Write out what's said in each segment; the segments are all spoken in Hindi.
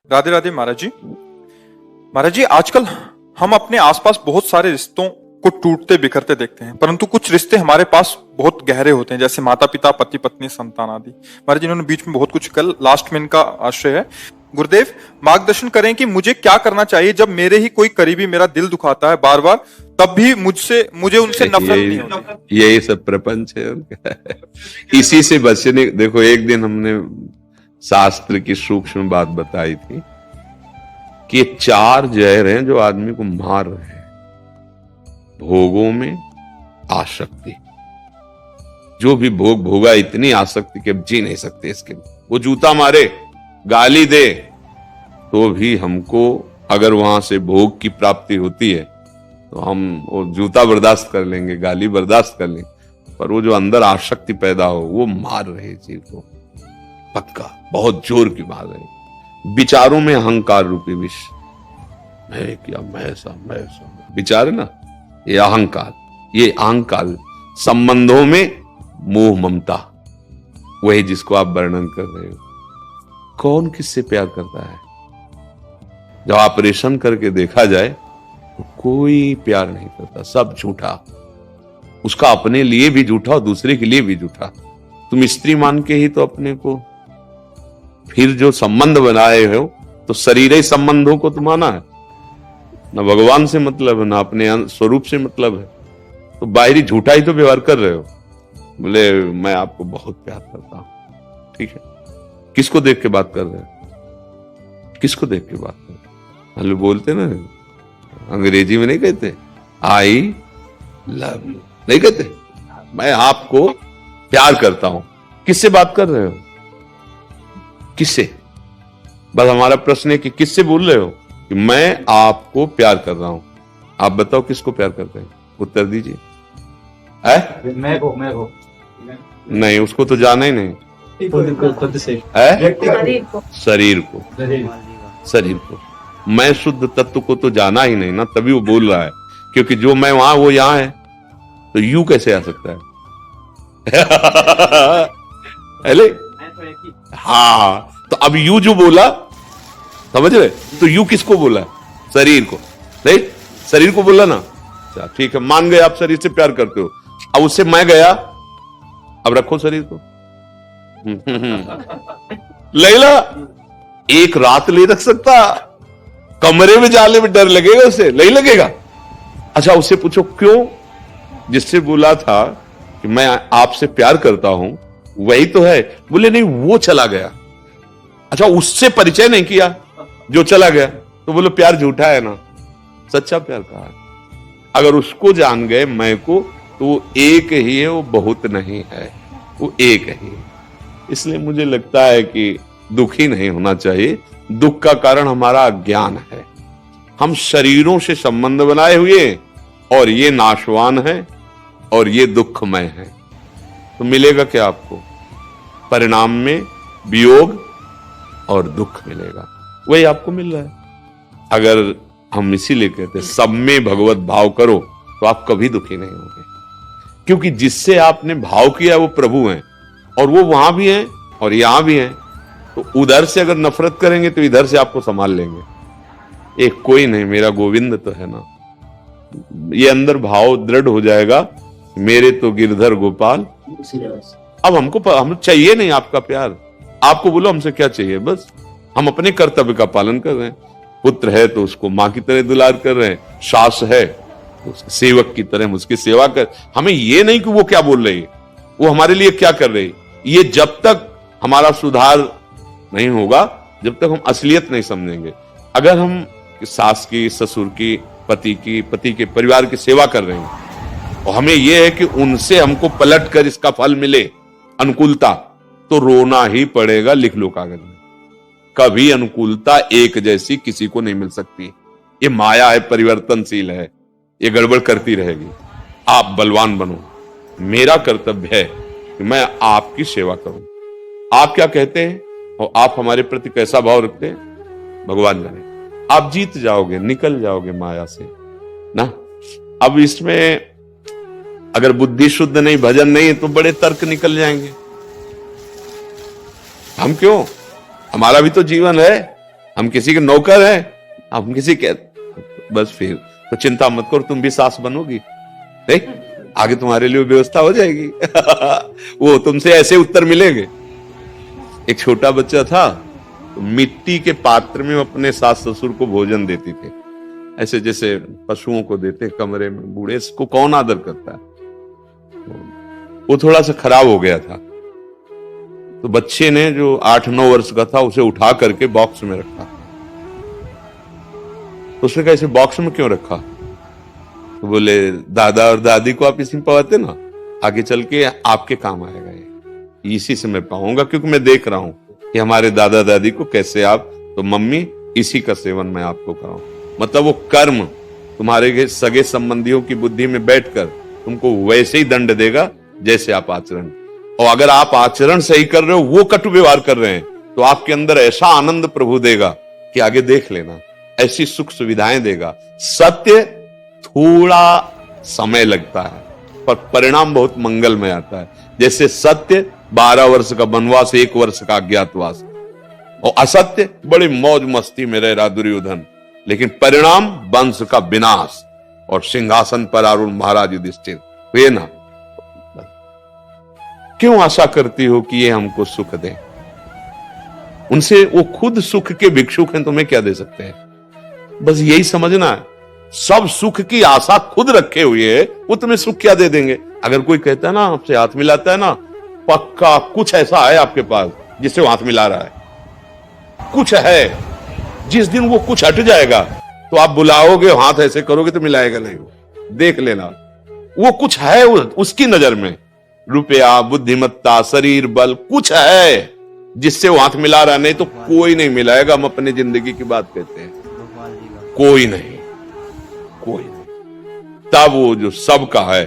राधे राधे महाराज जी। महाराज जी, आजकल हम अपने आसपास बहुत सारे रिश्तों को टूटते बिखरते देखते हैं, परंतु कुछ रिश्ते हमारे पास बहुत गहरे होते हैं, जैसे माता पिता, पति पत्नी, संतान आदि। महाराज जी, इन्होंने बीच में बहुत कुछ कल, लास्ट में इनका आश्रय है। गुरुदेव, मार्गदर्शन करें कि मुझे क्या करना चाहिए जब मेरे ही कोई करीबी मेरा दिल दुखाता है बार बार, तब भी मुझे उनसे नफरत नहीं होती। यही सब प्रपंच है उनका। इसी से बचने, देखो एक दिन हमने शास्त्र की सूक्ष्म बात बताई थी कि 4 जहर हैं जो आदमी को मार रहे हैं। भोगों में आसक्ति, जो भी भोग भोगा इतनी आसक्ति कि अब जी नहीं सकते इसके। वो जूता मारे, गाली दे, तो भी हमको अगर वहां से भोग की प्राप्ति होती है तो हम वो जूता बर्दाश्त कर लेंगे, गाली बर्दाश्त कर लेंगे, पर वो जो अंदर आसक्ति पैदा हो वो मार रहे जीव को, पक्का बहुत जोर की मार रही। विचारों में अहंकार रूपी विष, मैं क्या, मैं ऐसा विचार है ना, ये अहंकार। ये अहंकार संबंधों में मोह ममता, वही जिसको आप वर्णन कर रहे हो। कौन किससे प्यार करता है? जब ऑपरेशन करके देखा जाए तो कोई प्यार नहीं करता, सब झूठा। उसका अपने लिए भी झूठा और दूसरे के लिए भी झूठा। तुम स्त्री मान के ही तो अपने को फिर जो संबंध बनाए हो तो शरीर संबंधों को तो माना है ना, भगवान से मतलब है ना अपने स्वरूप से मतलब है, तो बाहरी झूठा ही तो व्यवहार कर रहे हो। बोले मैं आपको बहुत प्यार करता हूं, ठीक है, किसको देख के बात कर रहे हो? किसको देख के बात कर रहे हो? बोलते ना अंग्रेजी में नहीं कहते आई लव यू, नहीं कहते मैं आपको प्यार करता हूं। किससे बात कर रहे हो? किससे? बस हमारा प्रश्न है कि किससे बोल रहे हो कि मैं आपको प्यार कर रहा हूं। आप बताओ किसको प्यार करते हैं? उत्तर दीजिए। मैं को नहीं, उसको तो जाना ही नहीं। खुद से शरीर को मैं शुद्ध तत्व को तो जाना ही नहीं ना, तभी वो बोल रहा है। क्योंकि जो मैं वहां वो यहां है, तो यू कैसे आ सकता है? अरे हाँ, तो अब यू जो बोला, समझ रहे, तो यू किसको बोला? शरीर को। नहीं, शरीर को बोला ना। अच्छा ठीक है, मान गए आप शरीर से प्यार करते हो। अब उससे मैं गया, अब रखो शरीर को। लैला एक रात ले रख सकता, कमरे में जाने में डर लगेगा उसे, नहीं लगेगा? अच्छा उससे पूछो क्यों? जिससे बोला था कि मैं आपसे प्यार करता हूं वही तो है। बोले नहीं, वो चला गया। अच्छा उससे परिचय नहीं किया जो चला गया, तो बोलो प्यार झूठा है ना, सच्चा प्यार कहा है। अगर उसको जान गए मैं को, तो वो एक ही है, वो बहुत नहीं है, वो एक ही है। इसलिए मुझे लगता है कि दुखी नहीं होना चाहिए। दुख का कारण हमारा अज्ञान है। हम शरीरों से संबंध बनाए हुए, और ये नाशवान है और ये दुखमय है, तो मिलेगा क्या आपको? परिणाम में वियोग और दुख मिलेगा, वही आपको मिल रहा है। अगर हम इसीलिए कहते हैं सब में भगवत भाव करो, तो आप कभी दुखी नहीं होंगे। क्योंकि जिससे आपने भाव किया वो प्रभु हैं, और वो वहां भी हैं और यहां भी हैं। तो उधर से अगर नफरत करेंगे तो इधर से आपको संभाल लेंगे। एक कोई नहीं, मेरा गोविंद तो है ना, ये अंदर भाव दृढ़ हो जाएगा, मेरे तो गिरधर गोपाल। अब हम चाहिए नहीं आपका प्यार। आपको बोलो हमसे क्या चाहिए? बस हम अपने कर्तव्य का पालन कर रहे हैं। पुत्र है तो उसको मां की तरह दुलार कर रहे हैं, सास है तो सेवक की तरह उसकी सेवा कर। हमें ये नहीं कि वो क्या बोल रही है, वो हमारे लिए क्या कर रही है, ये जब तक हमारा सुधार नहीं होगा, जब तक हम असलियत नहीं समझेंगे। अगर हम सास की, ससुर की, पति के परिवार की सेवा कर रहे हैं, और हमें यह है कि उनसे हमको पलट कर इसका फल मिले, अनुकूलता, तो रोना ही पड़ेगा। लिख लो कागज में, कभी अनुकूलता एक जैसी किसी को नहीं मिल सकती। ये माया है, परिवर्तनशील है, ये गड़बड़ करती रहेगी। आप बलवान बनो। मेरा कर्तव्य है कि मैं आपकी सेवा करूं। आप क्या कहते हैं और आप हमारे प्रति कैसा भाव रखते हैं, भगवान जाने। आप जीत जाओगे, निकल जाओगे माया से ना। अब इसमें अगर बुद्धि शुद्ध नहीं, भजन नहीं, तो बड़े तर्क निकल जाएंगे। हम क्यों, हमारा भी तो जीवन है। हम किसी के नौकर हैं, हम किसी के, बस फिर तो चिंता मत करो, तुम भी सास बनोगी, नहीं आगे तुम्हारे लिए व्यवस्था हो जाएगी। वो तुमसे ऐसे उत्तर मिलेंगे। एक छोटा बच्चा था, तो मिट्टी के पात्र में अपने सास ससुर को भोजन देती थी, ऐसे जैसे पशुओं को देते कमरे में, बूढ़े को कौन आदर करता है। वो थोड़ा सा खराब हो गया था, तो बच्चे ने जो 8-9 वर्ष का था उसे उठा करके बॉक्स में रखा। तो उसने कहा इसे बॉक्स में क्यों रखा? तो बोले दादा और दादी को आप इसी में पवाते ना, आगे चल के आपके काम आएगा, ये इसी से मैं पाऊंगा, क्योंकि मैं देख रहा हूं कि हमारे दादा दादी को कैसे आप, तो मम्मी इसी का सेवन मैं आपको कराऊं। मतलब वो कर्म तुम्हारे सगे संबंधियों की बुद्धि में बैठकर तुमको वैसे ही दंड देगा जैसे आप आचरण, और अगर आप आचरण सही कर रहे हो, वो कटु व्यवहार कर रहे हैं, तो आपके अंदर ऐसा आनंद प्रभु देगा कि आगे देख लेना, ऐसी सुख सुविधाएं देगा। सत्य थोड़ा समय लगता है, पर परिणाम बहुत मंगलमय आता है। जैसे सत्य 12 वर्ष का वनवास, 1 वर्ष का अज्ञातवास, और असत्य बड़ी मौज मस्ती में रह रहा दुर्योधन, लेकिन परिणाम वंश का विनाश और सिंहासन पर आरूढ़ महाराज युधिष्ठिर। वे ना क्यों आशा करती हो कि ये हमको सुख दें? उनसे वो खुद सुख के भिक्षुक हैं, तुम्हें क्या दे सकते हैं? बस यही समझना है, सब सुख की आशा खुद रखे हुए है, वो तुम्हें सुख क्या दे देंगे? अगर कोई कहता है ना, आपसे हाथ मिलाता है ना, पक्का कुछ ऐसा है आपके पास जिससे वो हाथ मिला रहा है, कुछ है। जिस दिन वो कुछ हट जाएगा तो आप बुलाओगे, हाथ ऐसे करोगे तो मिलाएगा नहीं, देख लेना। वो कुछ है उसकी नजर में, रुपया, बुद्धिमत्ता, शरीर बल, कुछ है जिससे वो हाथ मिला रहा, नहीं तो कोई नहीं मिलाएगा। हम अपनी जिंदगी की बात कहते हैं, कोई नहीं, कोई नहीं। तब वो जो सबका है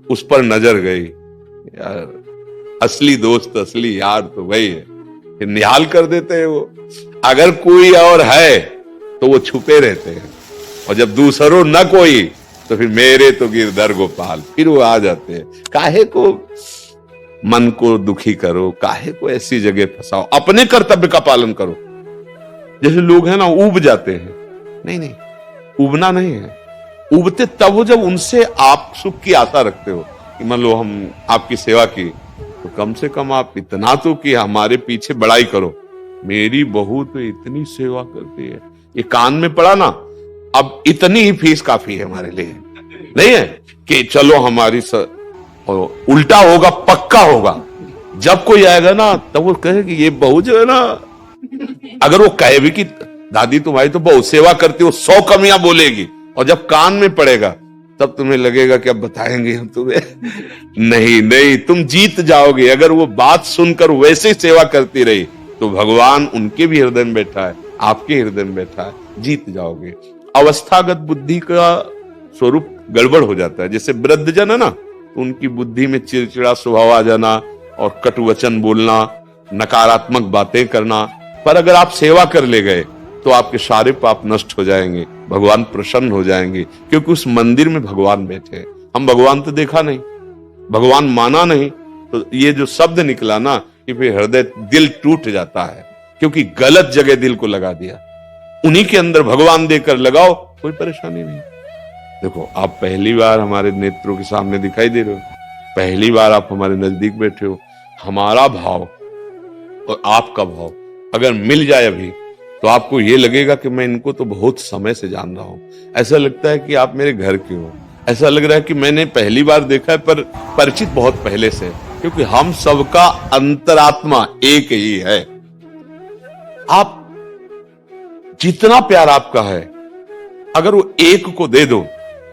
उस पर नजर गई, यार असली दोस्त, असली यार तो वही है, फिर निहाल कर देते हैं वो। अगर कोई और है तो वो छुपे रहते हैं, और जब दूसरों न कोई तो फिर मेरे तो गिरधर गोपाल, फिर वो आ जाते हैं। काहे को मन को दुखी करो, काहे को ऐसी जगह फंसाओ, अपने कर्तव्य का पालन करो। जैसे लोग हैं ना, उब जाते हैं, नहीं नहीं, उबना नहीं है। उबते तब हो जब उनसे आप सुख की आशा रखते हो, कि मान लो हम आपकी सेवा की, तो कम से कम आप इतना तो कि हमारे पीछे बड़ाई करो, मेरी बहू तो इतनी सेवा करती है, ये कान में पड़ा ना, अब इतनी ही फीस काफी है हमारे लिए, नहीं है कि चलो हमारी उल्टा होगा, पक्का होगा। जब कोई आएगा ना तब वो कहे कि ये बहू जो है ना, अगर वो कहे भी कि दादी तुम्हारी तो बहुत सेवा करती हो, 100 कमियां बोलेगी, और जब कान में पड़ेगा तब तुम्हें लगेगा कि अब बताएंगे हम तुम्हें। नहीं नहीं, तुम जीत जाओगे। अगर वो बात सुनकर वैसे सेवा करती रही तो भगवान उनके भी हृदय में बैठा है, आपके हृदय में बैठा है, जीत जाओगे। अवस्थागत बुद्धि का स्वरूप गड़बड़ हो जाता है। जैसे वृद्धजन है ना, तो उनकी बुद्धि में चिड़चिड़ा स्वभाव आ जाना और कटुवचन बोलना, नकारात्मक बातें करना। पर अगर आप सेवा कर ले गए तो आपके सारे पाप नष्ट हो जाएंगे, भगवान प्रसन्न हो जाएंगे, क्योंकि उस मंदिर में भगवान बैठे हैं। हम भगवान तो देखा नहीं, भगवान माना नहीं, तो ये जो शब्द निकला ना, कि फिर हृदय, दिल टूट जाता है, क्योंकि गलत जगह दिल को लगा दिया। उन्हीं के अंदर भगवान देकर लगाओ, कोई परेशानी नहीं। देखो, आप पहली बार हमारे नेत्रों के सामने दिखाई दे रहे हो, पहली बार आप हमारे नजदीक बैठे हो। हमारा भाव और आपका भाव अगर मिल जाए अभी, तो आपको ये लगेगा कि मैं इनको तो बहुत समय से जान रहा हूं। ऐसा लगता है कि आप मेरे घर के हो, ऐसा लग रहा है कि मैंने पहली बार देखा है, पर परिचित बहुत पहले से, क्योंकि हम सबका अंतरात्मा एक ही है। आप जितना प्यार आपका है, अगर वो एक को दे दो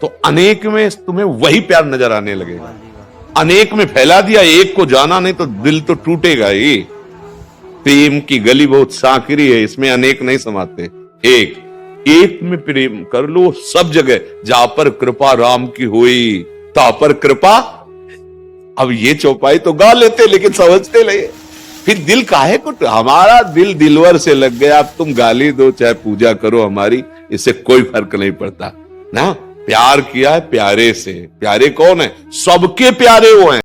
तो अनेक में तुम्हें वही प्यार नजर आने लगेगा। अनेक में फैला दिया, एक को जाना नहीं तो दिल तो टूटेगा ही। प्रेम की गली बहुत सांकरी है, इसमें अनेक नहीं समाते, एक में प्रेम कर लो सब जगह। जा पर कृपा राम की हुई, ता पर कृपा। अब ये चौपाई तो गा लेते लेकिन समझते नहीं, फिर दिल काहे को, हमारा दिल दिलवर से लग गया। अब तुम गाली दो चाहे पूजा करो हमारी, इससे कोई फर्क नहीं पड़ता ना। प्यार किया है प्यारे से। प्यारे कौन है? सबके प्यारे वो हैं।